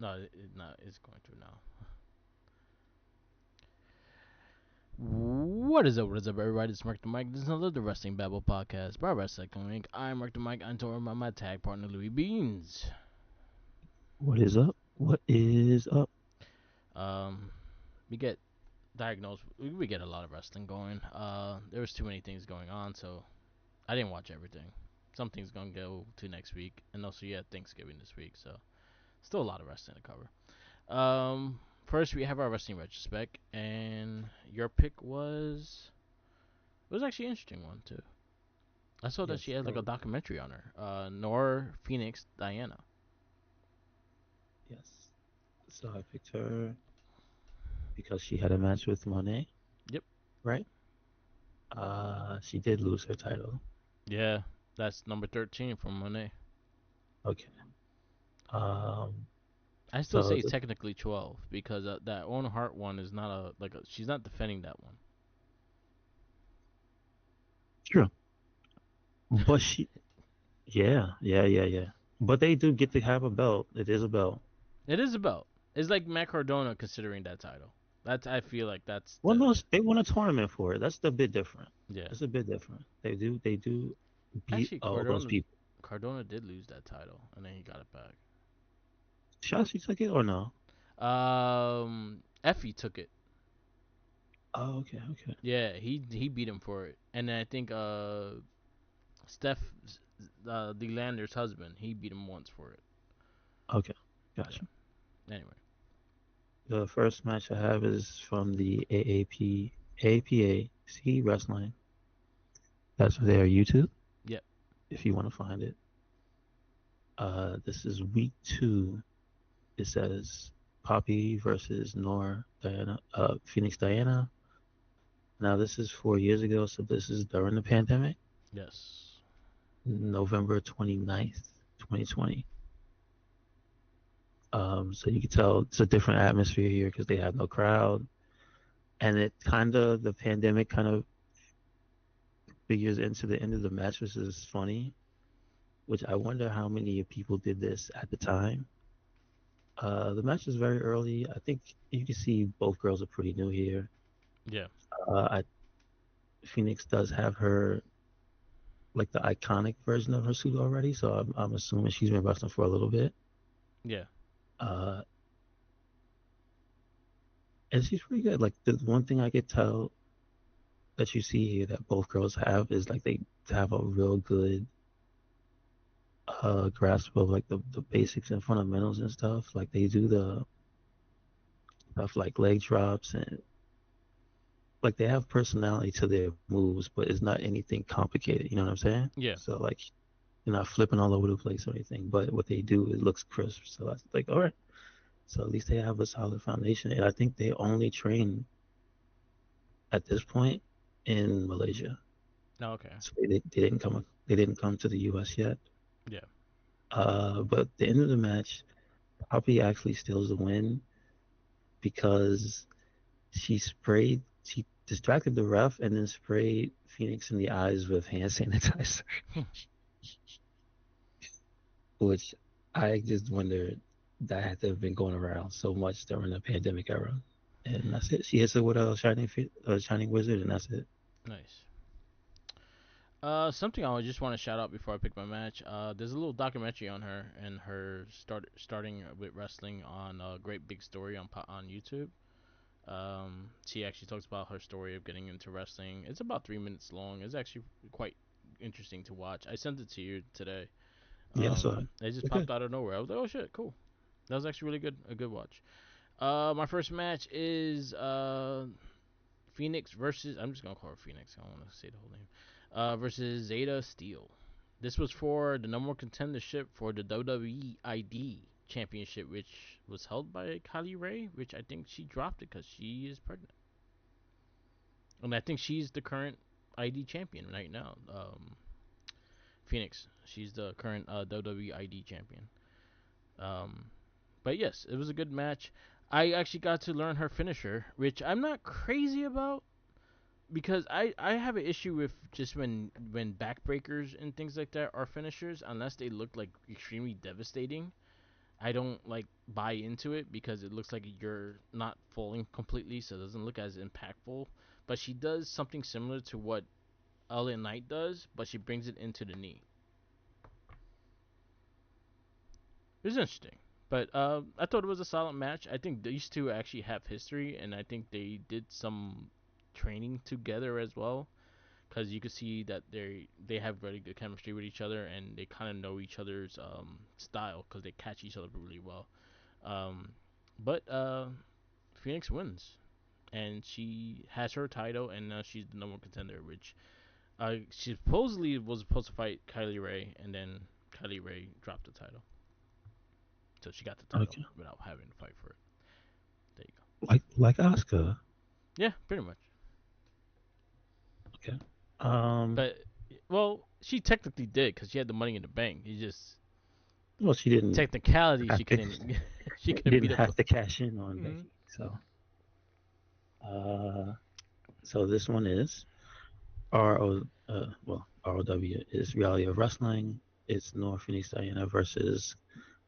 No, no, it's going through now. What is up? What is up, everybody? It's Mark the Mike. This is another the Wrestling Babble podcast by Wrestling Inc. I'm Mark the Mike. I'm joined by my tag partner Louis Beans. What is up? What is up? Um, we get diagnosed. We get a lot of wrestling going. There was too many things going on, so I didn't watch everything. Some things gonna go to next week, and also you had Thanksgiving this week, so still a lot of wrestling to cover. First we have our wrestling retrospect, and your pick was it was actually an interesting one too. I saw that she Yes, had like a so documentary on her. Nor Phoenix Diana. yes. So I picked her because she had a match with Monet, Yep. right? She did lose her title. Yeah, that's number 13 from Monet. Okay. Um, I still so say the, technically 12 because that Owen Hart one is not she's not defending that one. true, but yeah. But they do get to have a belt. It is a belt. It is a belt. It's like Matt Cardona considering that title. That's I feel like that's Well, the no, they won a tournament for it. That's a bit different. yeah. That's a bit different. They do beat Actually, all those people. Cardona did lose that title and then he got it back. Shotzi took it or no? Effie took it. Oh, okay. Yeah, he beat him for it, and then I think Steph, the Lander's husband, he beat him once for it. Okay, Yeah. gotcha. Anyway. The first match I have is from the APAC Wrestling. That's their YouTube, Yep. if you want to find it. This is week 2. It says Poppy versus Nor Diana, Phoenix Diana. Now this is 4 years ago, so this is during the pandemic, Yes. November 29th, 2020. So you can tell it's a different atmosphere here because they have no crowd, and the pandemic kind of figures into the end of the match, which is funny, which I wonder how many people did this at the time. The match is very early. I think you can see both girls are pretty new here. Yeah. I Phoenix does have her like the iconic version of her suit already, so I'm assuming she's been wrestling for a little bit. Yeah. Uh, and she's pretty good. Like the one thing I could tell that you see here that both girls have is like they have a real good grasp of like the basics and fundamentals and stuff. Like they do the stuff like leg drops and like they have personality to their moves, but it's not anything complicated. You know what I'm saying? Yeah. So like you're not flipping all over the place or anything, but what they do it looks crisp. So that's like all right. So at least they have a solid foundation, and I think they only train at this point in Malaysia. Oh, okay. So they didn't come to the U.S. yet. Yeah. But at the end of the match, Poppy actually steals the win because she distracted the ref and then sprayed Phoenix in the eyes with hand sanitizer, which I just wonder that had to have been going around so much during the pandemic era. And that's it. She hits it with a shining wizard, and that's it. Nice. Something I just want to shout out before I pick my match. There's a little documentary on her and her starting with wrestling on a Great Big Story on YouTube. She actually talks about her story of getting into wrestling. It's about 3 minutes long. It's actually quite interesting to watch. I sent it to you today. Yeah, so It just okay. popped out of nowhere. I was like, oh shit, cool. That was actually really good. A good watch. My first match is Phoenix versus. I'm just gonna call her Phoenix. I don't want to say the whole name. Versus Zeta Steel. This was for the number one contendership for the WWE ID Championship, which was held by Kylie Ray, which I think she dropped it because she is pregnant. And I think she's the current ID champion right now. Phoenix. She's the current WWE ID champion. Um, but yes, it was a good match. I actually got to learn her finisher, which I'm not crazy about because I have an issue with just when backbreakers and things like that are finishers unless they look like extremely devastating. I don't like buy into it because it looks like you're not falling completely, so it doesn't look as impactful. But she does something similar to what LA Knight does, but she brings it into the knee. It was interesting. But I thought it was a solid match. I think these two actually have history, and I think they did some training together as well. Because you could see that they have really good chemistry with each other, and they kind of know each other's style because they catch each other really well. Um, but Phoenix wins, and she has her title, and now she's the number one contender. Which she supposedly was supposed to fight Kylie Ray, and then Kylie Ray dropped the title, so she got the title Okay. without having to fight for it. There you go. Like Oscar. Yeah, pretty much. Okay. Um. But well, she technically did because she had the money in the bank. He just Well, she didn't technicality she have to. couldn't she couldn't Didn't beat up. have to cash in on Mm-hmm. Becky. Uh. So this one is RO. Well, ROW is Reality of Wrestling. It's North Phoenix Diana versus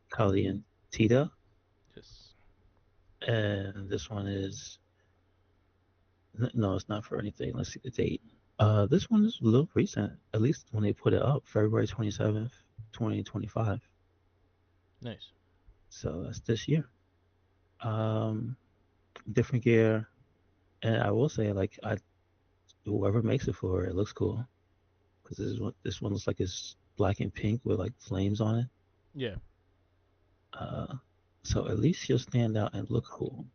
Kali and Tita, Just and this one is no, it's not for anything. Let's see the date. This one is a little recent, at least when they put it up, February 27th, 2025. nice. So that's this year. Um, Different gear, and I will say, like, whoever makes it for it looks cool because this one looks like it's black and pink with like flames on it. Yeah. Uh, so at least she'll stand out and look cool.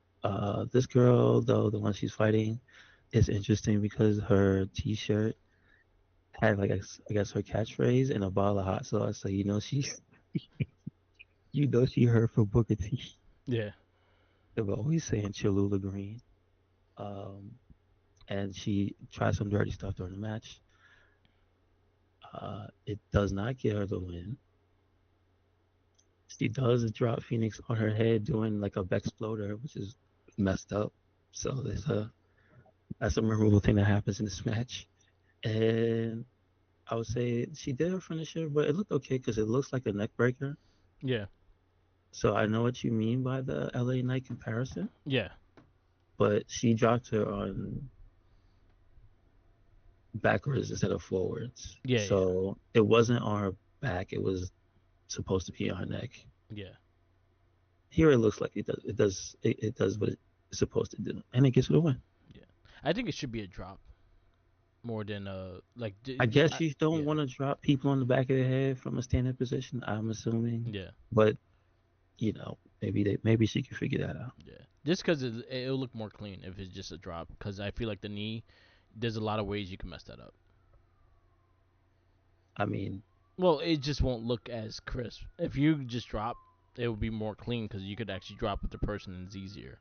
This girl, though, the one she's fighting, is interesting because her T-shirt had like I guess her catchphrase and a bottle of hot sauce. So you know she heard from Booker T. Yeah. They were always saying Cholula Green. Um, and she tried some dirty stuff during the match. It does not get her the win. She does drop Phoenix on her head doing like a Exploder, which is messed up. So that's a memorable thing that happens in this match. And I would say she did her finisher, but it looked okay because it looks like a neck breaker. Yeah. So I know what you mean by the LA Knight comparison, Yeah. but she dropped her on backwards instead of forwards. Yeah. Yeah. So it wasn't on her back, it was supposed to be on her neck. Yeah. Here it looks like it does what it's supposed to do. And it gets her the win. Yeah. I think it should be a drop more than I guess you don't yeah. want to drop people on the back of the head from a standing position, I'm assuming. Yeah. But maybe she can figure that out. Yeah. Just because it'll look more clean if it's just a drop. Because I feel like the knee, there's a lot of ways you can mess that up. I mean, Well, it just won't look as crisp. If you just drop, it will be more clean because you could actually drop with the person and it's easier.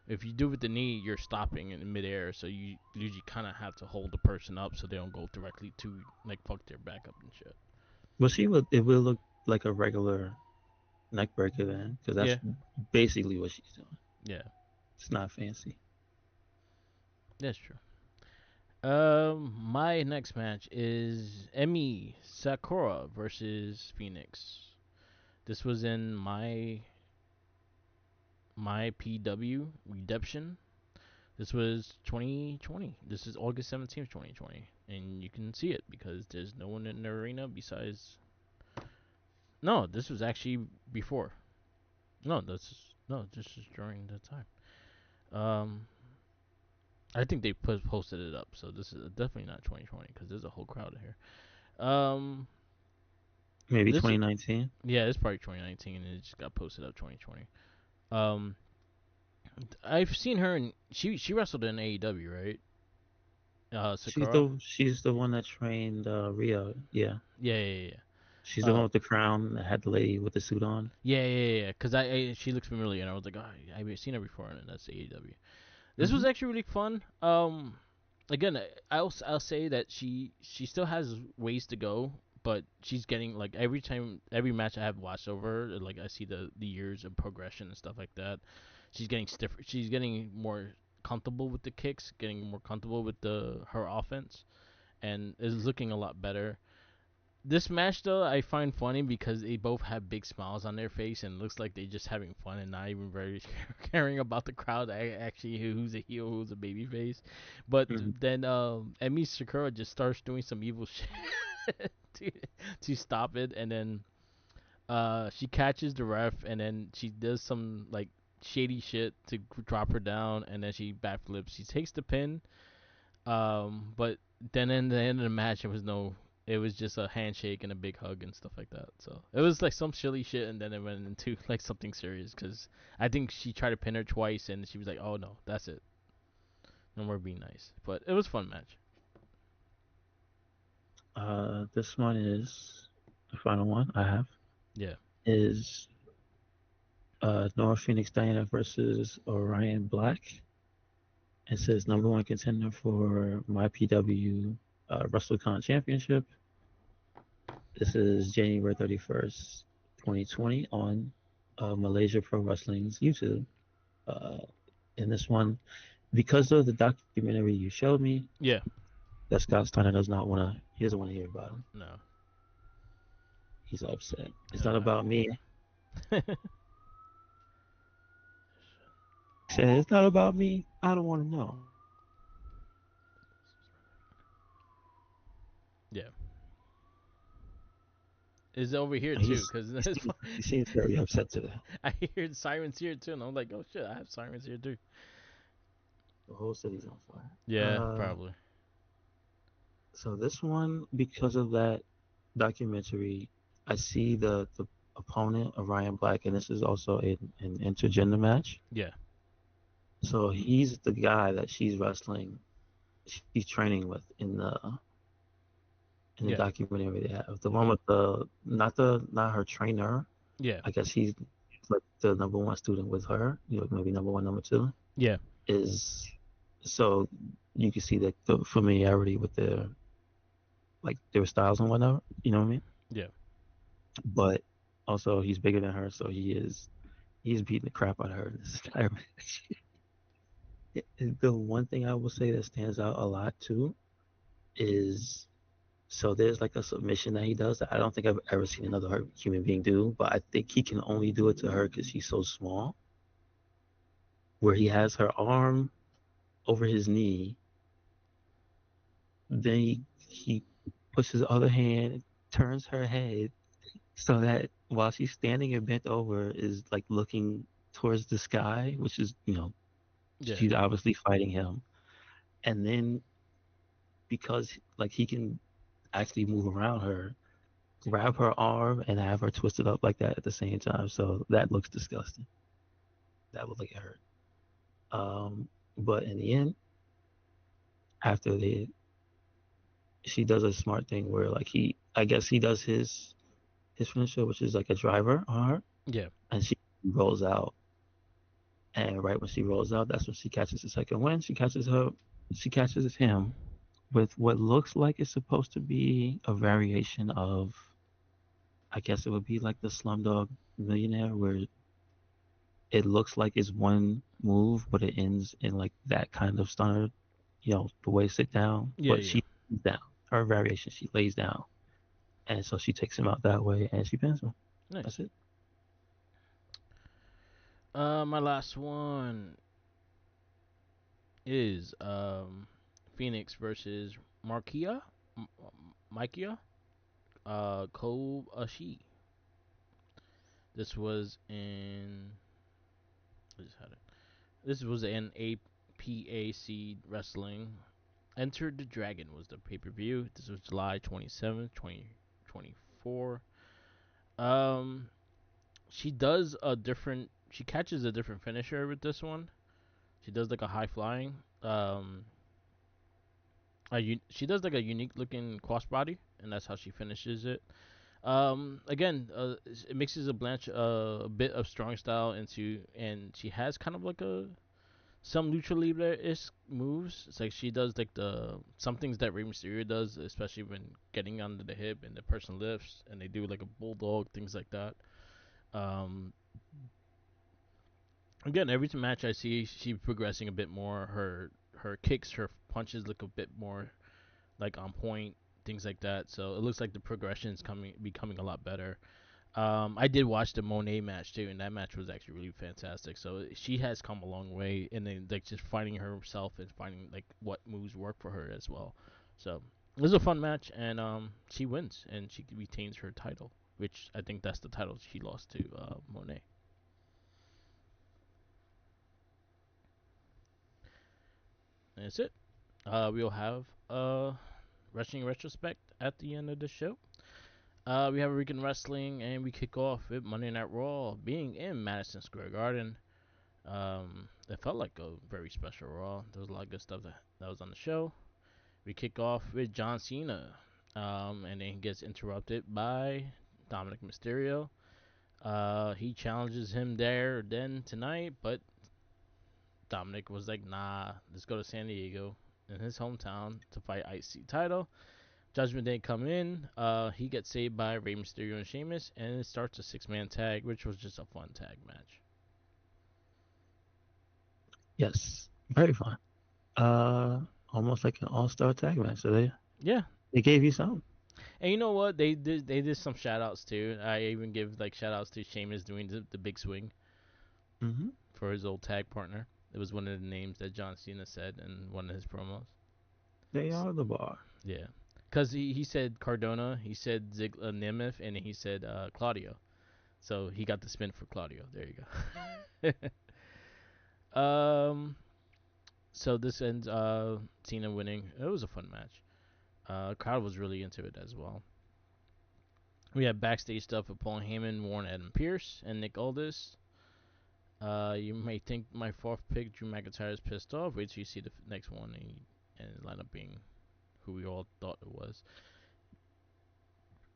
If you do with the knee, you're stopping in midair, so you usually kind of have to hold the person up so they don't go directly to like fuck their back up and shit. well, she will. It will look like a regular neck breaker then, because that's Yeah, basically what she's doing. yeah, It's not fancy. that's true. My next match is Emi Sakura versus Phoenix. This was in my PW Redemption. This was 2020. This is August 17th, 2020. And you can see it because there's no one in the arena besides. No, this was actually before. No, this is during the time. Um, I think they posted it up, so this is definitely not 2020 because there's a whole crowd here. Um, Maybe this 2019. yeah, it's probably 2019 and it just got posted up 2020. Um, I've seen her and she wrestled in AEW, right? Sakura. She's the one that trained Rio. Yeah, Yeah, yeah, yeah. she's the one Uh, with the crown that had the lady with the suit on. yeah. Cause she looks familiar, and I was like, oh, I've seen her before, and that's AEW. This was Hmm. actually really fun. Again, I'll say that she still has ways to go, but she's getting like every match I have watched over, like I see the years of progression and stuff like that. She's getting stiffer. She's getting more comfortable with the kicks, getting more comfortable with the her offense, and is looking a lot better. This match though I find funny because they both have big smiles on their face and it looks like they just having fun and not even very caring about the crowd. Actually, who's a heel, who's a baby face. But Mhm. then Emi Sakura just starts doing some evil shit to to stop it, and then she catches the ref, and then she does some like shady shit to drop her down, and then she backflips. She takes the pin, but then in the end of the match, it was just a handshake and a big hug and stuff like that. So it was like some silly shit, and then it went into like something serious because I think she tried to pin her twice, and she was like, "Oh no, that's it, no more being nice." But it was a fun match. This one is the final one I have Yeah, is Nora Phoenix Diana versus Orion Black. It says number one contender for my PW WrestleCon Championship. This is January 31st, 2020 on Malaysia Pro Wrestling's YouTube. Uh, in this one, because of the documentary you showed me, yeah, that Scott Steiner does not want to, he doesn't want to hear about it. no, He's upset. It's not uh, about me. He said, it's not about me. I don't want to know. yeah. It's over here And too, cause he seems very upset today. I hear sirens here too, and I'm like, oh shit, I have sirens here too. The whole city's on fire. Yeah, probably. So this one, because of that documentary, I see the opponent of Ryan Black, and this is also an intergender match. Yeah, So he's the guy that she's wrestling, she's training with in the yeah, documentary they have. The one with not her trainer. yeah, I guess he's like the number one student with her. You know, maybe number one, number two yeah, is so you can see the familiarity with their styles and whatnot. You know what I mean? yeah. But also he's bigger than her, so he's beating the crap out of her in this entire match. The one thing I will say that stands out a lot too is so there's like a submission that he does that I don't think I've ever seen another human being do, but I think he can only do it to her because she's so small. Where he has her arm over his knee, then he puts his other hand, turns her head so that while she's standing and bent over, is like looking towards the sky, which is Yeah, she's obviously fighting him. And then because like he can actually move around her, grab her arm and have her twisted up like that at the same time. So that looks disgusting. That would look at her. But in the end, after she does a smart thing where like I guess he does his finisher, which is like a driver on her, yeah, and she rolls out. And right when she rolls out, that's when she catches the second win. She catches him with what looks like it's supposed to be a variation of, I guess it would be like the Slumdog Millionaire, where it looks like it's one move, but it ends in like that kind of stunner, the way sit down. yeah, But yeah. she lays down. Her variation, she lays down. And so she takes him out that way and she pins him. Nice. That's it. My last one is Phoenix versus Markia, Maikia, Kobashi. This was in. I just had it. This was in APAC Wrestling. Enter the Dragon was the pay per view. This was July 27th, 2024. Um, she does a different. She catches a different finisher with this one. She does like a high flying. She does like a unique looking crossbody, and that's how she finishes it. Again, it mixes a bit of strong style into, and she has kind of like a some lucha libre ish moves. It's like she does like the some things that Rey Mysterio does, especially when getting under the hip and the person lifts, and they do like a bulldog, things like that. Um, Again, every match I see, she progressing a bit more. Her kicks, her punches look a bit more like on point. things like that. So it looks like the progression is becoming a lot better. I did watch the Monet match too, and that match was actually really fantastic. So she has come a long way, and then like just finding herself and finding like what moves work for her as well. So it was a fun match, and she wins and she retains her title, which I think that's the title she lost to Monet. And that's it. We'll have wrestling retrospect at the end of the show. We have Weekend Wrestling, and we kick off with Monday Night Raw being in Madison Square Garden. It felt like a very special Raw. There was a lot of good stuff that was on the show. We kick off with John Cena, and then he gets interrupted by Dominic Mysterio. He challenges him there then tonight, but Dominic was like, nah, let's go to San Diego in his hometown to fight IC title. Judgment Day come in. He gets saved by Rey Mysterio and Sheamus, and it starts a 6-man tag, which was just a fun tag match. Yes, very fun. Uh, Almost like an all-star tag match. So Yeah, they gave you something. and you know what? They did some shout outs too. I even give like shout outs to Sheamus doing the big swing Hmm. for his old tag partner. It was one of the names that John Cena said in one of his promos. They are the bar. Yeah, because he said Cardona, he said Nemeth, and he said Claudio. So he got the spin for Claudio. There you go. So this ends Cena winning. It was a fun match. Crowd was really into it as well. We had backstage stuff with Paul Heyman, Warren Adam Pierce, and Nick Aldis. You may think my fourth pick, Drew McIntyre, is pissed off. Wait till you see the next one and it line up being who we all thought it was.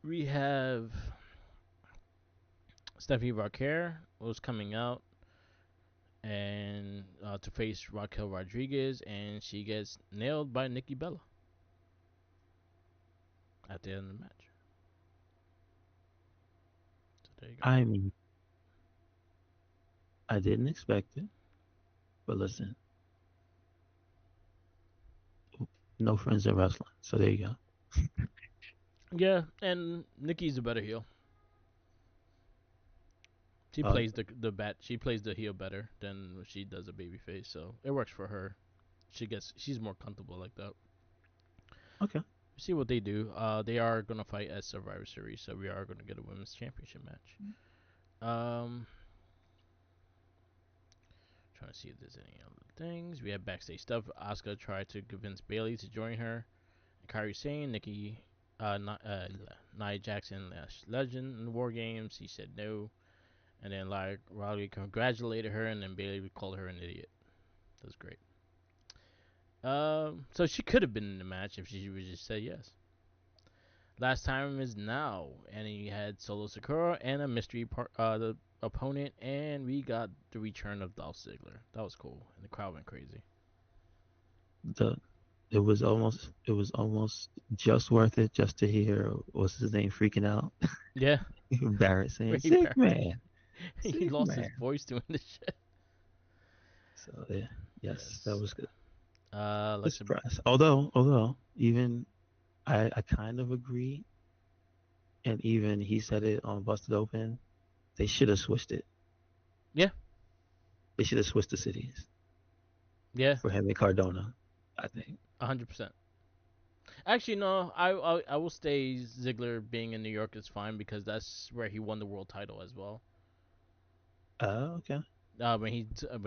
We have Stephanie Raquel was coming out and to face Raquel Rodriguez, and she gets nailed by Nikki Bella at the end of the match. So there you go. I mean, I didn't expect it, but listen, no friends in wrestling. So there you go. Yeah, and Nikki's a better heel. She Uh, plays she plays the heel better than she does a babyface, so it works for her. She's more comfortable like that. okay. See what they do. They are gonna fight at Survivor Series, so we are gonna get a women's championship match. Um, trying to see if there's any other things. We have backstage stuff. Asuka tried to convince Bailey to join her. Kairi Sane, Nikki, Nia Jackson, Legend in the War Games. He said no, and then like Riley congratulated her, and then Bailey called her an idiot. That was great. So she could have been in the match if she would just say yes. Last time is now, and he had Solo Sakura and a mystery the opponent, and we got the return of Dolph Ziggler. That was cool, and the crowd went crazy. The it was almost just worth it just to hear what's his name freaking out. Yeah, Barrett saying Ray sick Barrett. man, He sick lost his man. voice doing this shit. So yeah, yes, that Yes. was good. Good Alexa. surprise. Although even I kind of agree, and even he said it on Busted Open. They should have switched it. Yeah, They should have switched the cities yeah, for him and Cardona. I think. 100%. Actually, no, I will stay Ziggler being in New York is fine because that's where he won the world title as well. Okay. When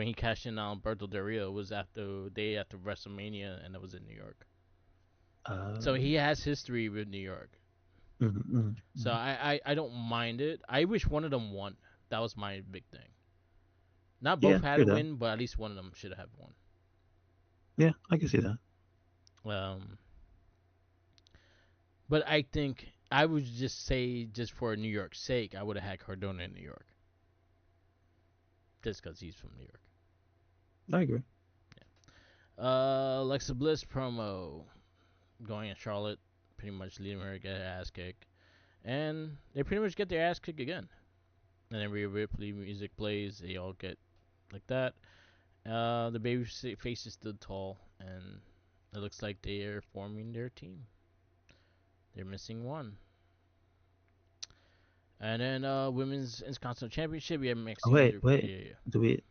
he cashed in on Alberto Del Rio was after day after WrestleMania, and it was in New York. So Uh, he has history with New York. So mm. I don't mind it. I wish one of them won. That was my big thing. Not Yeah, both had true to that. win, but at least one of them should have won. Yeah, I can see that. Um, but I think I would just say, just for New York's sake, I would have had Cardona in New York, just because he's from New York. I agree. Alexa Bliss promo going at Charlotte, pretty much leaving her get her ass kicked, and they pretty much get their ass kicked again. And then Rhea Ripley music plays, they all get like that. The baby faces stood tall, and it looks like they are forming their team. They're missing one. And then women's Intercontinental Championship, we have Oh, Maxine. wait, wait. Yeah, yeah. Do we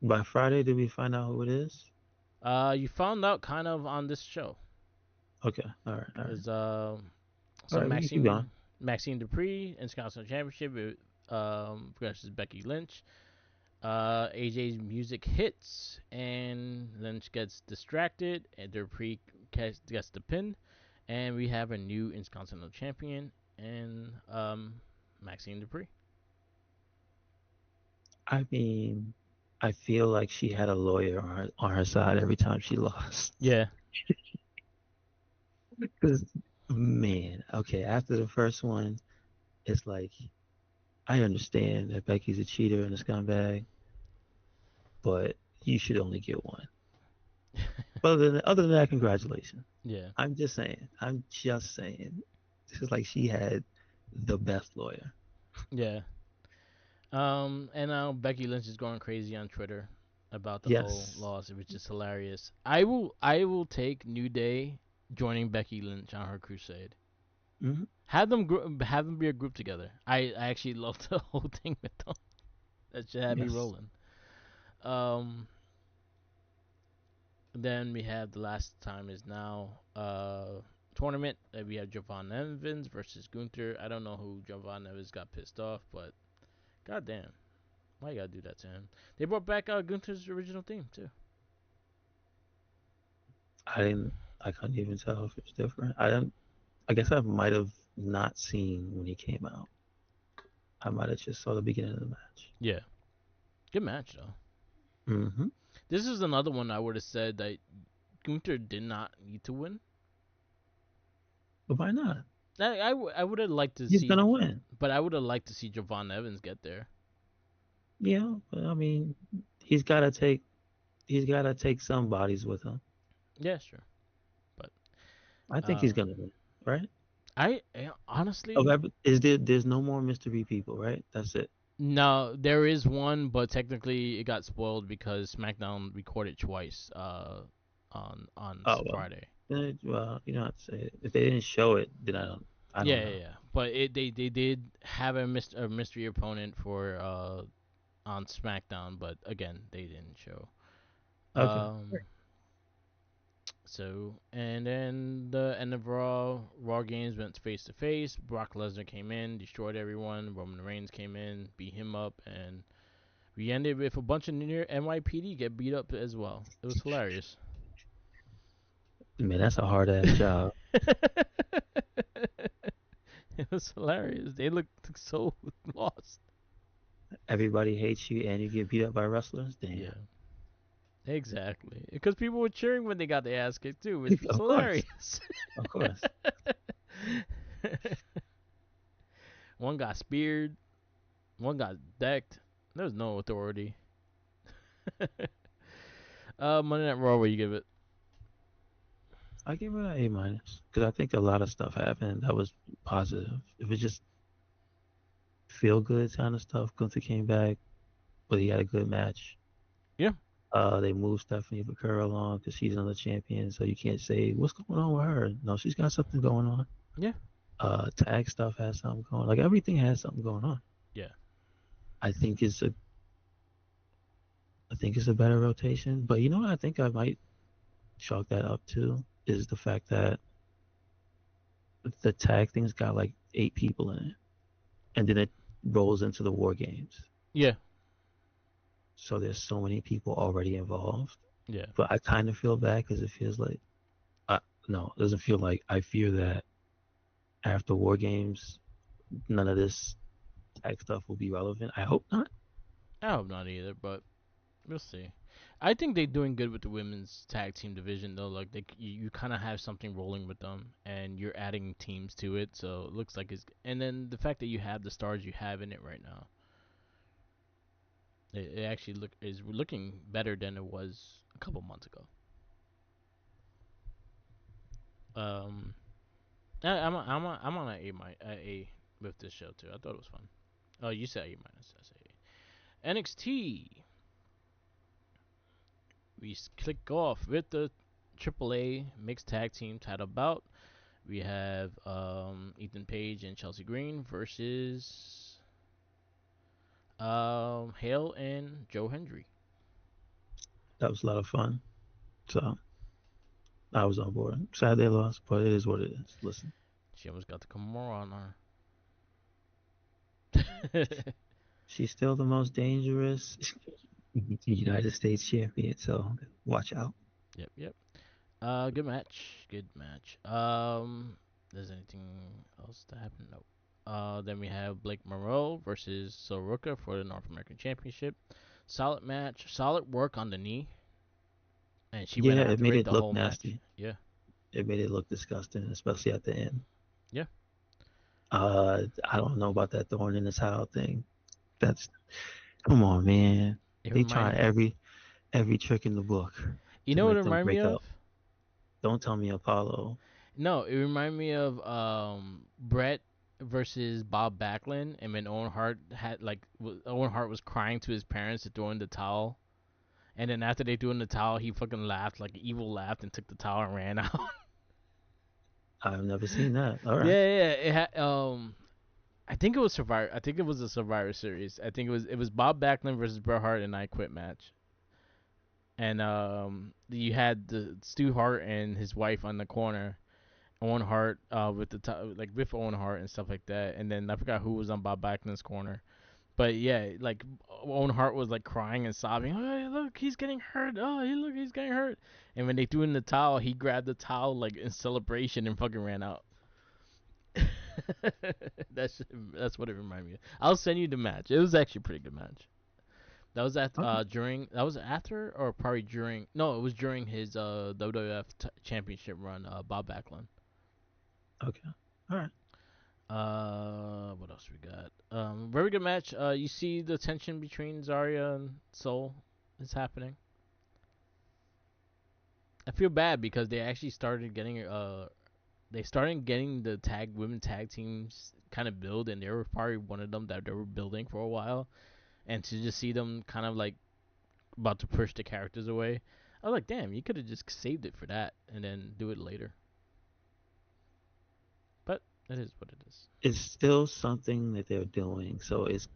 by Friday? Do we find out who it is? You found out kind of on this show, Okay, all right, all right, cause all so right. We can keep going. Maxine Dupree Intercontinental Championship versus Becky Lynch. AJ's music hits and Lynch gets distracted, and Dupree gets the pin, and we have a new Intercontinental Champion and Maxine Dupree. I mean, I feel like she had a lawyer on her side every time she lost. Yeah, Because, man, okay, after the first one, it's like I understand that Becky's a cheater and a scumbag, but you should only get one. But other than that, congratulations. yeah, I'm just saying. I'm just saying. This is like she had the best lawyer. yeah. And now Becky Lynch is going crazy on Twitter about the whole Yes. loss, which is hilarious. I will take New Day joining Becky Lynch on her crusade. Hmm. Have them be a group together. I actually love the whole thing with them. That should have me Yes. rolling. Um, then we have the last time is now tournament. We have Javon Evans versus Gunther. I don't know who Javon Evans got pissed off, but goddamn, why you gotta do that to him? They brought back Gunther's original theme too. I didn't. I couldn't even tell if it's different. I don't. I guess I might have not seen when he came out. I might have just saw the beginning of the match. Yeah, good match though. Hmm. This is another one I would have said that Gunther did not need to win. But why not? I would have liked to He's see, gonna win. but I would have liked to see Javon Evans get there. Yeah. But I mean, he's gotta take. He's gotta take some bodies with him. Yeah, sure, but I think he's uh, gonna win. Right? honestly, Oh, is there? There's no more mystery people, right? That's it. no, there is one, but technically it got spoiled because SmackDown recorded twice on Oh well. Friday. Well, you don't have to say it. If they didn't show it, then I don't. I Yeah, don't yeah, know. yeah. But they did have a mystery opponent for on SmackDown, but again they didn't show. Okay. Um, so and then the end of Raw games went face to face. Brock Lesnar came in, destroyed everyone. Roman Reigns came in, beat him up, and we ended with a bunch of near NYPD get beat up as well. It was hilarious. Man, that's a hard ass job. It was hilarious. They looked so lost. Everybody hates you, and you get beat up by wrestlers. Damn. Yeah, exactly. Because people were cheering when they got their ass kicked too, which was Of course. hilarious. Of course. One got speared, one got decked. There was no authority. Monday Night Raw, where you give it? I give it an A minus because I think a lot of stuff happened that was positive. If it just feel good kind of stuff, Gunther came back, but he had a good match. Yeah, They moved Stephanie Vaquero along because she's another champion, so you can't say what's going on with her. No, she's got something going on. yeah, Tag stuff has something going. Like everything has something going on. yeah. I think it's a, I think it's a better rotation. But you know what? I think I might chalk that up to is the fact that the tag thing's got like 8 people in it, and then it rolls into the war games. Yeah, So there's so many people already involved. yeah, But I kind of feel bad because it feels like, no, it doesn't feel like. I fear that after war games, none of this tag stuff will be relevant. I hope not. I hope not either, but we'll see. I think they're doing good with the women's tag team division though. Like you kind of have something rolling with them, and you're adding teams to it, so it looks like it's. And then the fact that you have the stars you have in it right now, it actually is looking better than it was a couple months ago. Um, I'm on a with this show too. I thought it was fun. Oh, you said A minus. I say A. NXT. We click off with the AAA mixed tag team title bout. we have Ethan Page and Chelsea Green versus Hale and Joe Hendry. That was a lot of fun. So I was on board. Sad they lost, but it is what it is. Listen, She almost got the Kimura on her. she's still the most dangerous United States champion. So watch out. Yep, yep. Good match. Good match. There's anything else that happened? No. Then we have Blake Monroe versus Soroka for the North American Championship. Solid match. Solid work on the knee. And she went Yeah, it after made it it the look whole match. nasty. Yeah. It made it look disgusting, especially at the end. Yeah. I don't know about that thorn in the towel thing. That's Come on, man. It They try reminded. every trick in the book You to know what it make them reminded me break of? up. Don't tell me Apollo. No, it reminded me of Brett versus Bob Backlund, and when Owen Hart had Owen Hart was crying to his parents to throw in the towel, and then after they threw in the towel, he fucking laughed like an evil laughed and took the towel and ran out. I've never seen that. All right. Yeah, yeah, it had I think it was Survivor. I think it was a Survivor Series. I think it was Bob Backlund versus Bret Hart and I Quit match. And you had the Stu Hart and his wife on the corner, Owen Hart with like with Owen Hart and stuff like that. And then I forgot who was on Bob Backlund's corner. But yeah, like Owen Hart was like crying and sobbing. Oh, hey, look, he's getting hurt. Oh, look, he's getting hurt. And when they threw in the towel, he grabbed the towel like in celebration and fucking ran out. That's what it reminded me of. I'll send you the match. It was actually a pretty good match. That was at Okay. during that was after or probably during no it was during his WWF championship run, Bob Backlund. Okay. All right. What else we got? Very good match. You see the tension between Zarya and Soul is happening. I feel bad because they started getting the women tag teams kind of build, and they were probably one of them that they were building for a while, and to just see them kind of like about to push the characters away, I was like, damn, you could have just saved it for that and then do it later. But it is what it is. It's still something that they're doing, so it's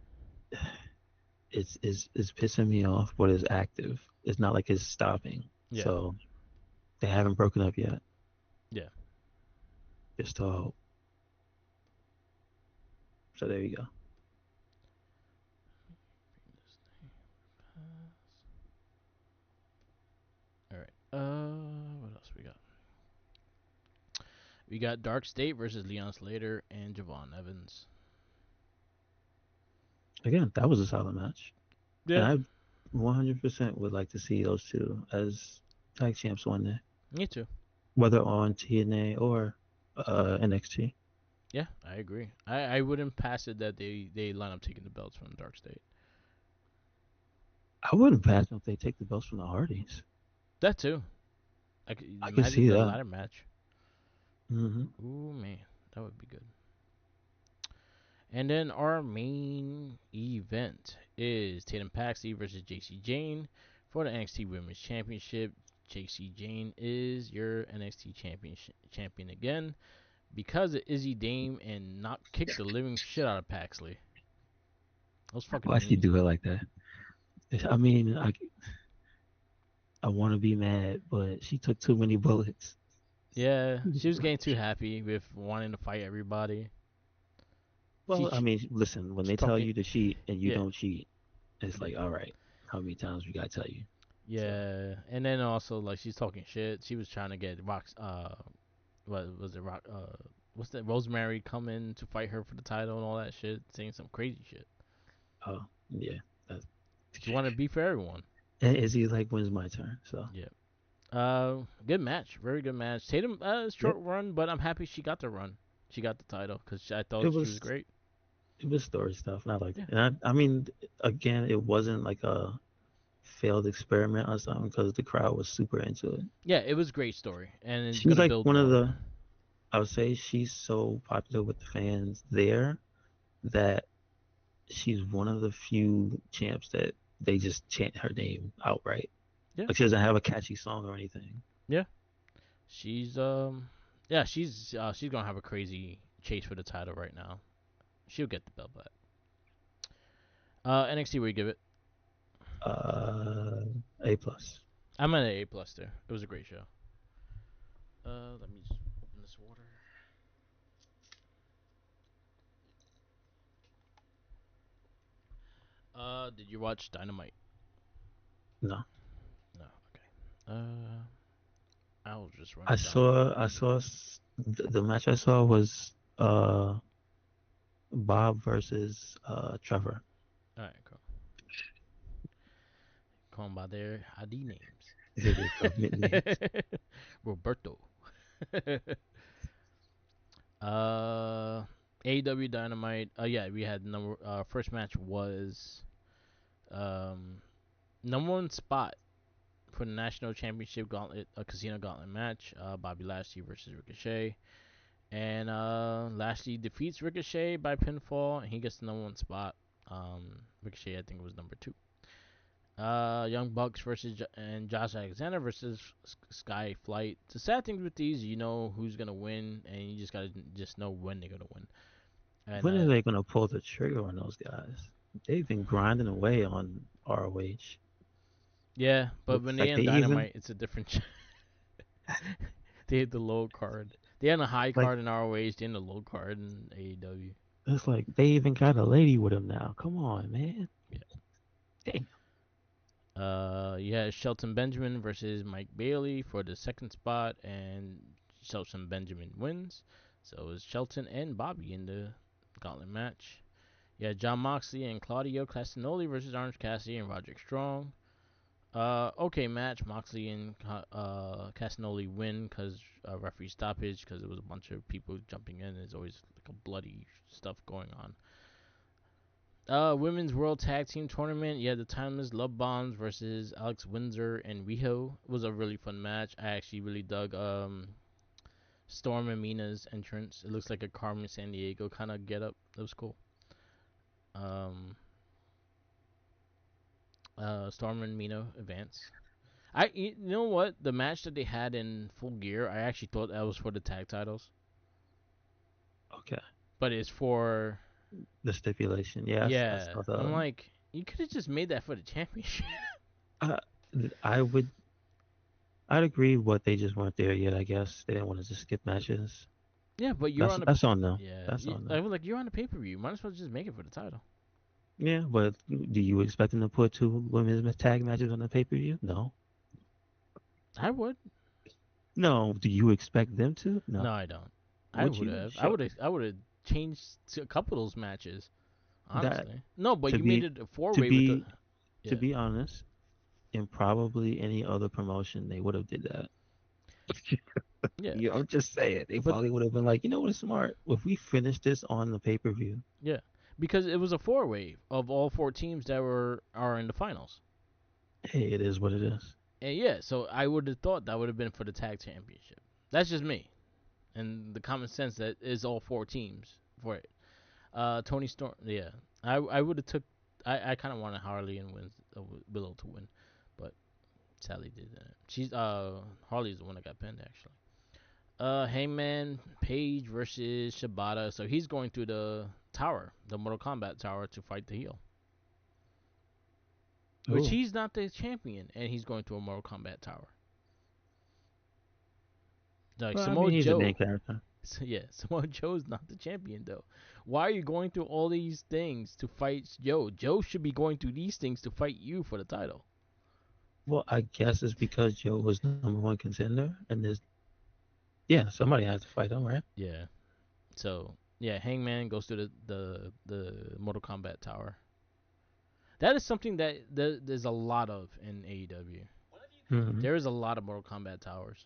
pissing me off, but it's active. It's not like it's stopping. Yeah, So they haven't broken up yet. yeah. Just still hope. So there you go. All right. What else we got? We got Dark State versus Leon Slater and Javon Evans. Again, that was a solid match, and Yeah, I 100% would like to see those two as tag champs one day, me too. whether on TNA or NXT. Yeah, I agree. I wouldn't pass it that they line up taking the belts from Dark State. I wouldn't pass them if they take the belts from the Hardys. That too. I could I could imagine see the that. ladder match. Ooh man, that would be good. And then our main event is Tatum Paxley versus JC Jane for the NXT Women's Championship. JC Jane is your NXT champion again because of Izzy Dame and not kick the living shit out of Paxley. That was fucking Why she mean. do it like that? I mean, I want to be mad, but she took too many bullets. Yeah, she was getting too happy with wanting to fight everybody. She Well, I mean, listen, when they tell talking, you to cheat and you yeah, don't cheat, it's yeah, like, all right, how many times we gotta tell you? So yeah. And then also like she's talking shit. She was trying to get Rock's what was it Rock what's that Rosemary come in to fight her for the title and all that shit, saying some crazy shit. Oh, yeah. That's, She wanted to beat for everyone. and Izzy like, when's my turn? So, Yeah. Good match, very good match. Tatum, yep. short run, but I'm happy she got the run. She got the title because I It thought she was was great. it was story stuff, and I liked Yeah. it. And I mean, again, it wasn't like a failed experiment or something because the crowd was super into it. Yeah, it was a great story, and it's She's gonna like build one of more. the, I would say she's so popular with the fans there that she's one of the few champs that they just chant her name outright. Yeah, Like she doesn't have a catchy song or anything. yeah. She's Yeah, she's gonna have a crazy chase for the title right now. She'll get the belt back. NXT, where you give it? Uh, A plus. I'm at an A plus there. It was a great show. Let me just open this water. Did you watch Dynamite? No, No. Okay. I'll just run I it down. saw. The match I saw was Bob versus Trevor. All right, cool. Call them by their ID names. They government names. Roberto. uh, AW Dynamite. Yeah, we had number. First match was um number one spot for the national championship gauntlet, a casino gauntlet match. Bobby Lashley versus Ricochet, and Lashley defeats Ricochet by pinfall, and he gets the number one spot. Ricochet, I think, was number two. Young Bucks versus and Josh Alexander versus Sky Flight. The sad thing with these, you know who's gonna win, and you just gotta just know when they're gonna win. And When are they gonna pull the trigger on those guys? They've been grinding away on ROH. yeah, but when Looks they like in they even Dynamite, it's a different. They hit the low card. They on the high like card in ROH. They in the low card in AEW. it's like they even got a lady with them now. Come on, man. Yeah. Damn. You had Shelton Benjamin versus Mike Bailey for the second spot, and Shelton Benjamin wins. So it was Shelton and Bobby in the gauntlet match. You had John Moxley and Claudio Castagnoli versus Orange Cassidy and Roderick Strong. Okay match. Moxley and Castagnoli win because referee stoppage because there was a bunch of people jumping in. There's always like a bloody stuff going on. Women's World Tag Team Tournament. Yeah, the Timeless Love Bombs versus Alex Windsor and Riho. It was a really fun match. I actually really dug Storm and Mina's entrance. It looks like a Carmen Sandiego kind of get up. It was cool. Um, Storm and Mina advance. You know what? The match that they had in Full Gear, I actually thought that was for the tag titles, Okay. but it's for The stipulation. Yes, I yeah. saw I'm the. like, you could have just made that for the championship. Uh, I would. I'd agree. What they just weren't there yet. I guess they didn't want to just skip matches. Yeah, but you're That's on a that's on them. yeah. That's on I them. was like, you're on the pay per view. Might as well just make it for the title. Yeah, but do you expect them to put two women's tag matches on the pay per view? No. I would. No. Do you expect them to? No, No. I don't. I Would would you? have. I Sure. would have. I would have changed to a couple of those matches. That Honestly, no. But to you made be it a four to way with the be to yeah. be honest, in probably any other promotion, they would have did that. Yeah, Yeah, I'm just saying. They but probably would have been like, you know what is smart? If we finish this on the pay per view, yeah, because it was a four way of all four teams that are in the finals. hey, it is what it is. And yeah, so I would have thought that would have been for the tag championship. That's just me, and the common sense that is all four teams for it. Tony Storm. Yeah, I would have took. I kind of wanted Harley and Willow to win, but Sally didn't. Harley's the one that got pinned actually. Hangman Page versus Shibata. So he's going through the tower, the Mortal Kombat tower, to fight the heel. Which Oh, he's not the champion, and he's going through a Mortal Kombat tower. Like well, I Samoa mean, he's a main Joe. character. So yeah, Samoa Joe's not the champion though. Why are you going through all these things to fight Joe? Joe should be going through these things to fight you for the title. Well, I guess it's because Joe was number one contender, and there's yeah, somebody has to fight him, right? Yeah. So yeah, Hangman goes to the Mortal Kombat tower. That is something that there's a lot of in AEW. Mm-hmm. There is a lot of Mortal Kombat towers,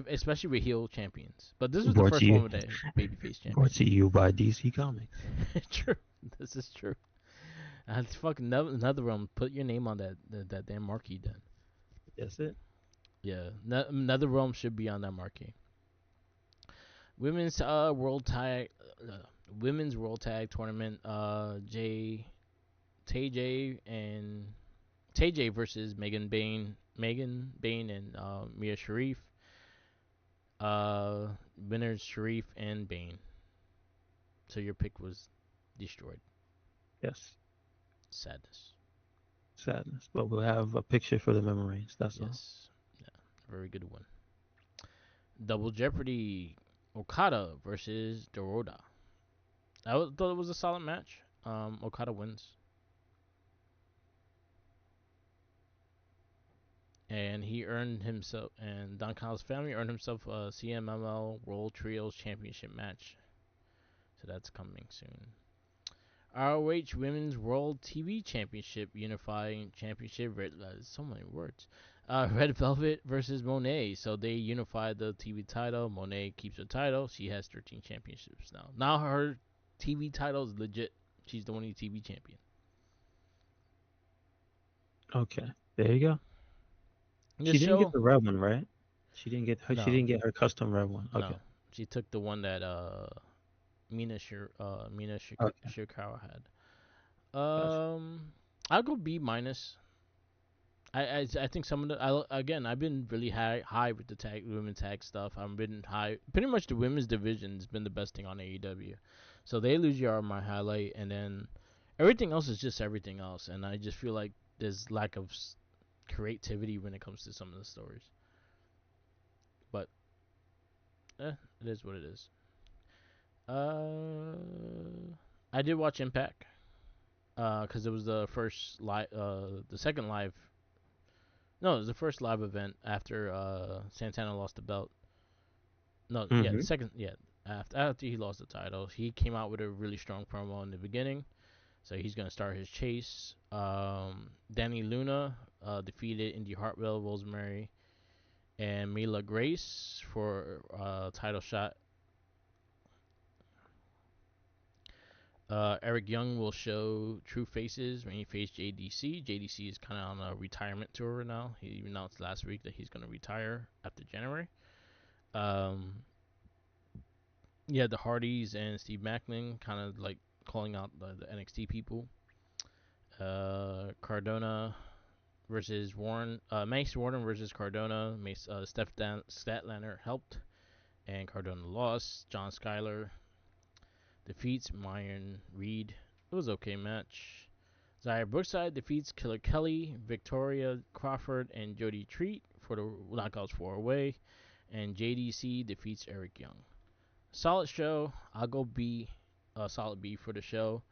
especially with heel champions. But this was the Brought to first one you, with a babyface brought champion. to you by DC Comics. True, this is true. Fucking another one. Put your name on that damn marquee then. That's it. Yeah, another realm should be on that marquee. Women's uh, women's world tag tournament. TJ and TJ versus Megan Bain and Mia Sharif. Winners Sharif and Bane. So your pick was destroyed. Yes. Sadness. Sadness. But we'll have a picture for the memories. That's all. Yes. Yeah. Very good one. Double Jeopardy. Okada versus Dorota. Thought it was a solid match. Okada wins. And he earned himself, and Don Callis' family earned himself a CMLL World Trios Championship match. So that's coming soon. ROH Women's World TV Championship Unifying Championship. So many words. Red Velvet versus Monet. So they unified the TV title. Monet keeps the title. She has 13 championships now. Now her TV title is legit. She's the only TV champion. Okay. There you go. This She didn't get show, the red one, right? She didn't get her. She no, didn't get her custom red one. Okay. no. She took the one that Mina Okay. Shirakawa had. Gotcha. I'll go B minus. I think some of the again I've been really high with the women tag stuff. I've been high pretty much the women's division's been the best thing on AEW. So they lose you are my highlight, and then everything else is just everything else, and I just feel like there's lack of creativity when it comes to some of the stories. But it is what it is. Uh, I did watch Impact because it was the first the second live. No, it was the first live event after Santana lost the belt. No, yeah, the Mm-hmm. second, yeah, after he lost the title, he came out with a really strong promo in the beginning. So he's gonna start his chase. Danny Luna defeated Indy Hartwell, Rosemary, and Mila Grace for title shot. Eric Young will show true faces when he faced JDC. JDC is kind of on a retirement tour now. He announced last week that he's going to retire after January. Um, yeah, the Hardys and Steve Macklin kind of like calling out the NXT people. Cardona versus Warren. Mace Warren versus Cardona. Statlander helped, and Cardona lost. John Skyler defeats Myron Reed. It was okay match. Zaya Brookside defeats Killer Kelly, Victoria Crawford, and Jody Treat for the Knockouts 4-way. And JDC defeats Eric Young. Solid show. I'll go B. Solid B for the show.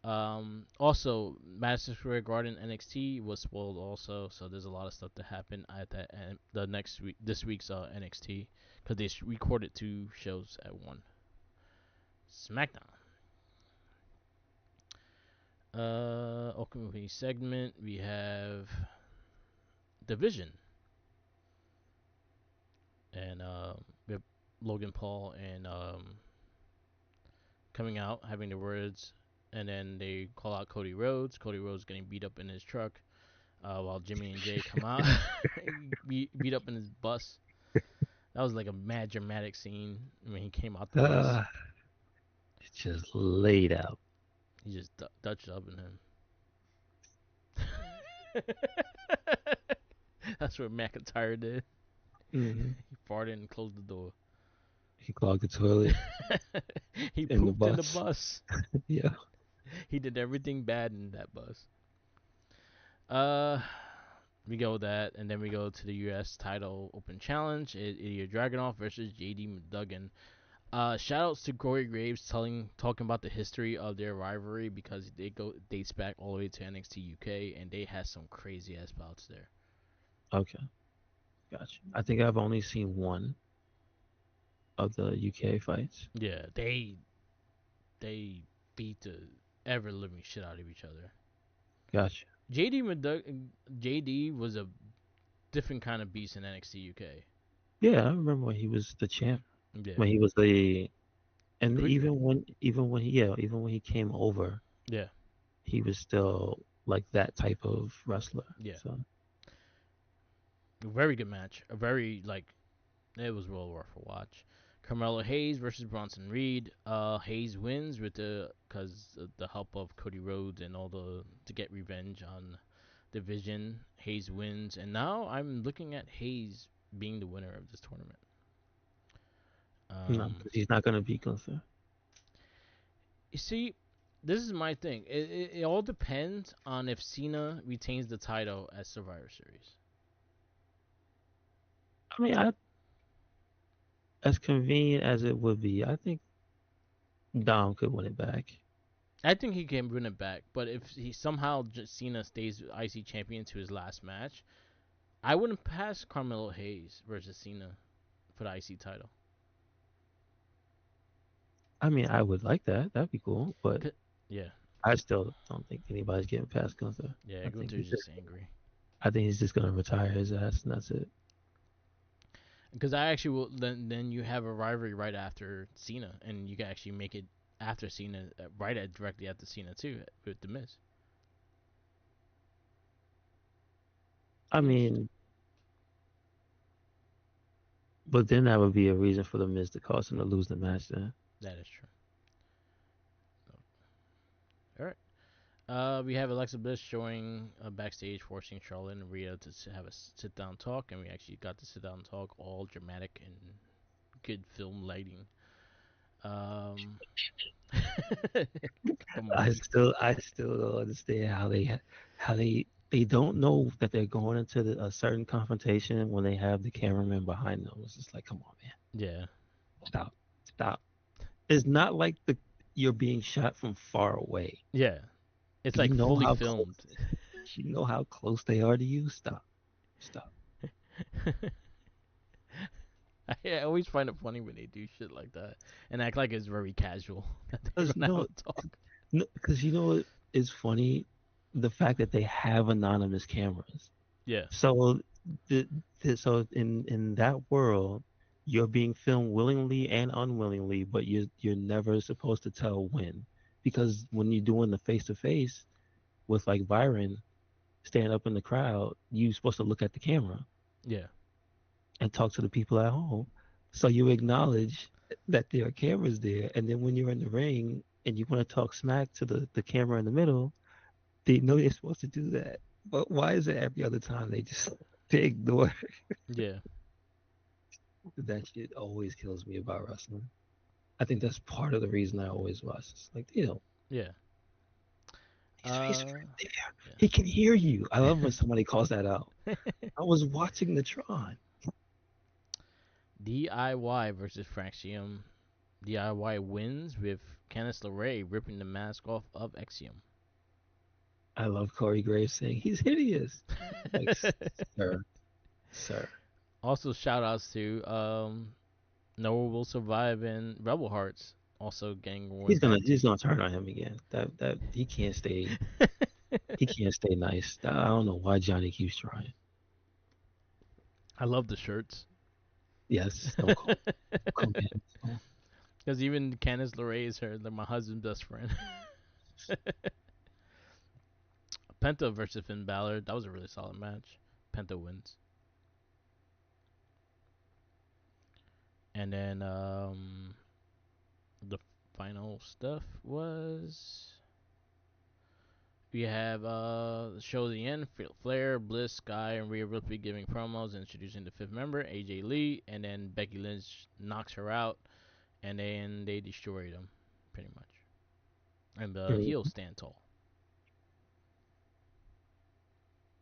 Also, Madison Square Garden NXT was spoiled also, so there's a lot of stuff that happened at that and the next week, this week's NXT, because they recorded 2 shows at one. SmackDown. Open segment. We have Division, and we have Logan Paul and coming out having the words, and then they call out Cody Rhodes. Cody Rhodes getting beat up in his truck, while Jimmy and Jay come out beat up in his bus. That was like a mad dramatic scene when he came out the bus. Uh, it's just laid out. He just Dutch upping him. That's what McIntyre did. Mm-hmm. He farted and closed the door. He clogged the toilet He in the pooped in the bus. bus. Yeah. He did everything bad in that bus. Uh, we go with that, and then we go to the U.S. title open challenge. Ilya Dragunov versus J.D. McDuggan. Shoutouts to Corey Graves talking about the history of their rivalry because they go dates back all the way to NXT UK, and they had some crazy ass bouts there. Okay. Gotcha. I think I've only seen one of the UK fights. Yeah, they beat the ever living shit out of each other. Gotcha. JD was a different kind of beast in NXT UK. Yeah, I remember when he was the champ. Yeah, When he was the and Pre- even when he came over, yeah, he was still like that type of wrestler. yeah. So Very good match. A very like it was well worth a watch. Carmelo Hayes versus Bronson Reed. Hayes wins with the help of Cody Rhodes and all the to get revenge on Division. Hayes wins, and now I'm looking at Hayes being the winner of this tournament. No, Um, because he's not gonna beat Gunther. you see, this is my thing. It all depends on if Cena retains the title at Survivor Series. I mean, as convenient as it would be, I think Dom could win it back. I think he can win it back, but if he somehow Cena stays IC champion to his last match, I wouldn't pass Carmelo Hayes versus Cena for the IC title. I mean, I would like that. That'd be cool. But Yeah, I still don't think anybody's getting past Gunther. yeah, I think Gunther's just angry. I think he's just gonna retire his ass, and that's it. Because I actually will. Then you have a rivalry right after Cena, and you can actually make it after Cena, right at directly after Cena too, with the Miz. I Be interesting. mean, but then that would be a reason for the Miz to cause him to lose the match. Then That is true. All right. We have Alexa Bliss showing backstage, forcing Charlotte and Rhea to have a sit down talk, and we actually got to sit down and talk, all dramatic and good film lighting. Um, come on. I still don't understand how they don't know that they're going into a certain confrontation when they have the cameraman behind them. It's just like, come on, man, Yeah, stop, stop. It's not like the you're being shot from far away. yeah. It's Do you like know fully how close? filmed. You know how close they are to you? Stop, stop. I always find it funny when they do shit like that and act like it's very casual that they're Because gonna have a talk. because you know what is funny, the fact that they have anonymous cameras. Yeah, So the, so in that world, you're being filmed willingly and unwillingly, but you're never supposed to tell when, because when you're doing the face to face with like Byron standing up in the crowd, you're supposed to look at the camera yeah, and talk to the people at home. So you acknowledge that there are cameras there, and then when you're in the ring and you want to talk smack to the camera in the middle, they know they're supposed to do that. But why is it every other time they just they ignore? yeah, That shit always kills me about wrestling. I think that's part of the reason I always watch. It's like, you know, yeah. he's Uh, right there. He can hear you. I love when somebody calls that out. yeah. I was watching the Tron. DIY versus Fraxium. DIY wins with Candice LeRae ripping the mask off of Exium. I love Corey Graves saying he's hideous. Like, sir, sir. Also, shout outs to Noah Will Survive and Rebel Hearts also getting a win back He's too. gonna turn on him again. That he can't stay nice. I don't know why Johnny keeps trying. I love the shirts. Yes, don't call me. Oh, Because even Candice LeRae is her, like my husband's best friend. Penta versus Finn Balor. That was a really solid match. Penta wins. And then the final stuff was we have show the end. Flair, Bliss, Sky, and Rhea Ripley giving promos, introducing the fifth member, AJ Lee, and then Becky Lynch knocks her out, and then they destroy them, pretty much. And the mm. heels stand tall.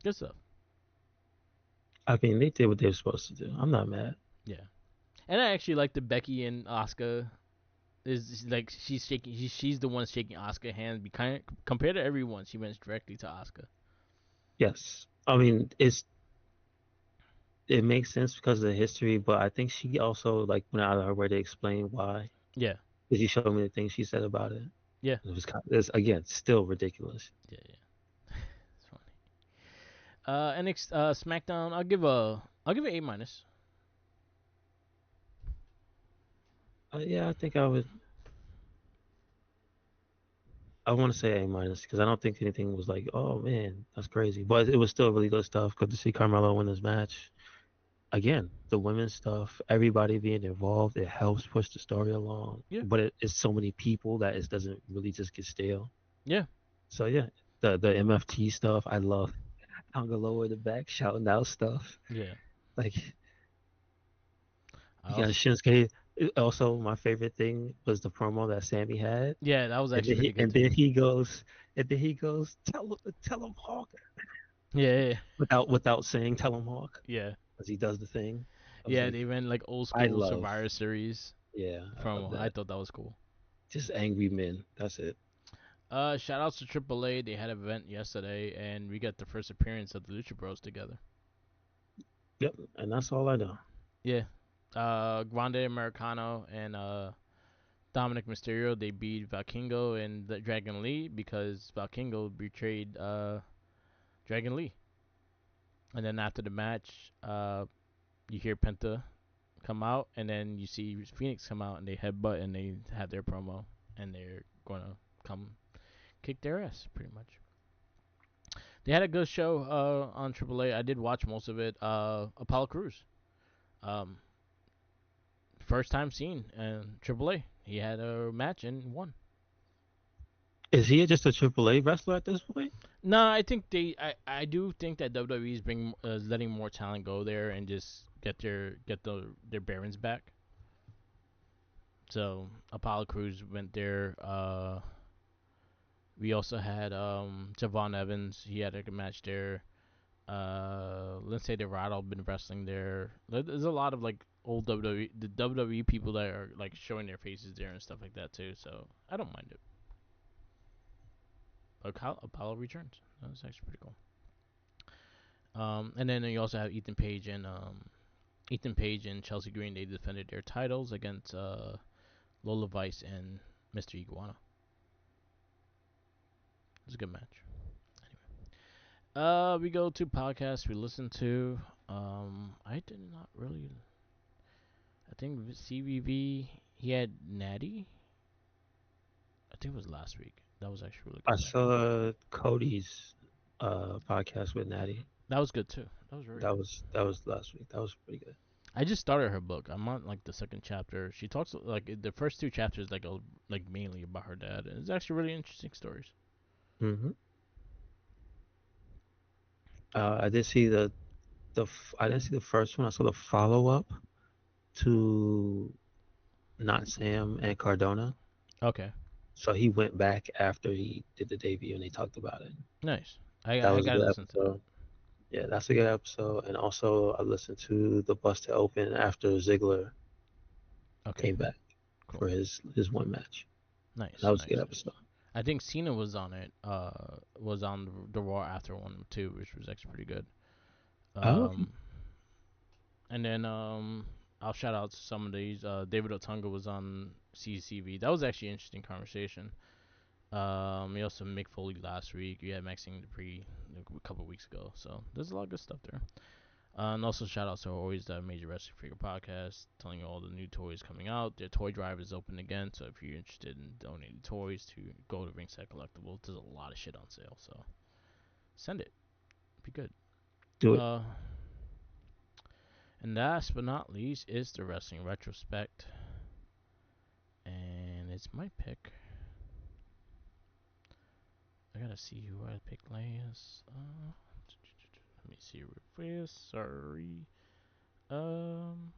Good stuff. I mean, they did what they were supposed to do. I'm not mad. Yeah. And I actually like the Becky and Asuka is like she's shaking. She's the one shaking Asuka hand. Compared to everyone, she went directly to Asuka. Yes, I mean it makes sense because of the history, but I think she also like went out of her way to explain why. Yeah, Because she showed me the things she said about it. yeah, It was it's, again still ridiculous. yeah, yeah. It's funny. SmackDown. I'll give it A minus. Yeah, I think I would. I want to say A minus because I don't think anything was like, oh man, that's crazy. But it was still really good stuff. Good to see Carmelo win this match. Again, the women's stuff, everybody being involved, it helps push the story along. Yeah, But it's so many people that it doesn't really just get stale. yeah, So yeah, the MFT stuff, I love. Tangaloa in the back shouting out stuff yeah. like I you got also Shinsuke. Also, my favorite thing was the promo that Sammy had, Yeah, that was and actually really good and too. then he goes, tell him Hawk, Yeah, yeah, without saying tell him Hawk, yeah. because he does the thing. I was Yeah, like, they ran like old I school love, Survivor Series yeah, I love promo. I that. thought that was cool. Just angry men. That's it. Shout outs to AAA. They had an event yesterday, and we got the first appearance of the Lucha Bros together. Yep, and that's all I know. Yeah. Grande Americano and Dominic Mysterio, they beat Valkingo and the Dragon Lee because Valkingo betrayed Dragon Lee. And then after the match, you hear Penta come out, and then you see Phoenix come out, and they headbutt, and they have their promo, and they're gonna come kick their ass, pretty much. They had a good show on AAA. I did watch most of it. Apollo Cruz, um, first time seen in AAA. He had a match and won. Is he just a AAA wrestler at this point? No, I think I do think that WWE is bring letting more talent go there and just their bearings back. So Apollo Cruz went there. We also had Javon Evans. He had a good match there. Lindsay Dorado been wrestling there. There's a lot of like old WWE the WWE people that are like showing their faces there and stuff like that too. So I don't mind it. But Apollo returns. That was actually pretty cool. And then you also have Ethan Page and Chelsea Green. They defended their titles against Lola Vice and Mr. Iguana. It was a good match. We go to podcasts we listen to. I did not really. I think CVV. He had Natty. I think it was last week. That was actually a really I good match. saw Cody's podcast with Natty. That was good too. That was very good. That was last week. That was pretty good. I just started her book. I'm on like the second chapter. She talks like the first two chapters like mainly about her dad. And it's actually really interesting stories. Hmm. I did see I didn't see the first one. I saw the follow up to Not Sam and Cardona. Okay, So he went back after he did the debut and they talked about it. nice. That I was a gotta good listen to that. episode. Yeah, that's a good episode. And also I listened to the Busted Open after Ziggler Okay, came back cool. for his one match. And that Nice, was a good nice, episode. nice. I think Cena was on it. Was on the Raw after one too, which was actually pretty good. Oh, okay. Um, and then I'll shout out to some of these. David Otunga was on CCV. That was actually an interesting conversation. We also Mick Foley last week. We had Maxine Dupree a couple weeks ago. So there's a lot of good stuff there. And also shout out to always the Major Wrestling Figure Podcast, telling you all the new toys coming out. Their toy drive is open again, so if you're interested in donating toys to go to Ringside Collectibles, there's a lot of shit on sale. So send it. Be good. Do it. Uh, and last but not least is the Wrestling Retrospect, and it's my pick. I gotta see who I picked last. Let me see real fast. Sorry. Um,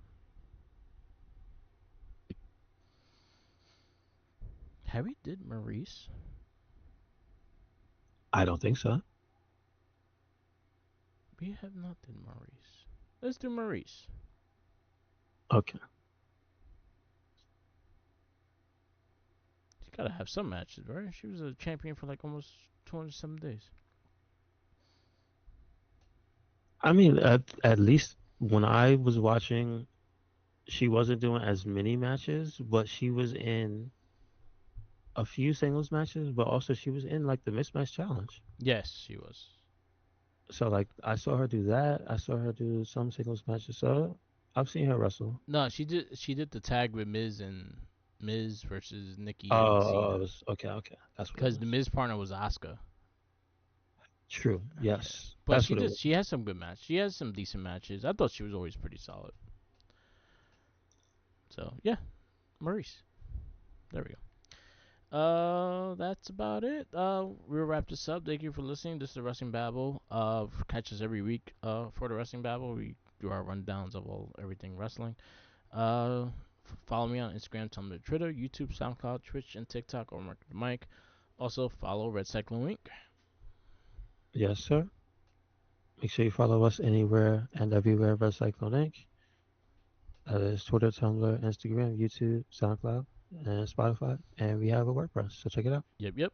Harry did Maurice. I don't think so. We have not did Maurice. Let's do Maurice. Okay. She gotta have some matches, right? She was a champion for like almost 207 days. I mean, at least when I was watching, she wasn't doing as many matches, but she was in a few singles matches, but also she was in like the mismatch challenge. Yes, she was. So like I saw her do that. I saw her do some singles matches. So I've seen her wrestle. No, she did. She did the tag with Miz and Miz versus Nikki and Oh, it Cena. was okay. Okay, that's what it Because the was. Miz partner was Asuka. True. Yeah, Yes, but that's she what it did. was. She has some good matches. She has some decent matches. I thought she was always pretty solid. So yeah, Maurice. There we go. That's about it. We'll wrap this up. Thank you for listening. This is the Wrestling Babble. Catch us every week. For the Wrestling Babble, we do our rundowns of everything wrestling. Uh, Follow me on Instagram, Tumblr, Twitter, YouTube, SoundCloud, Twitch, and TikTok, or Mark the Mic. Also, follow Red Cyclone Wink. Yes, sir. Make sure you follow us anywhere and everywhere but Cyclone Inc. That is Twitter, Tumblr, Instagram, YouTube, SoundCloud, and Spotify. And we have a WordPress, so check it out. Yep, yep.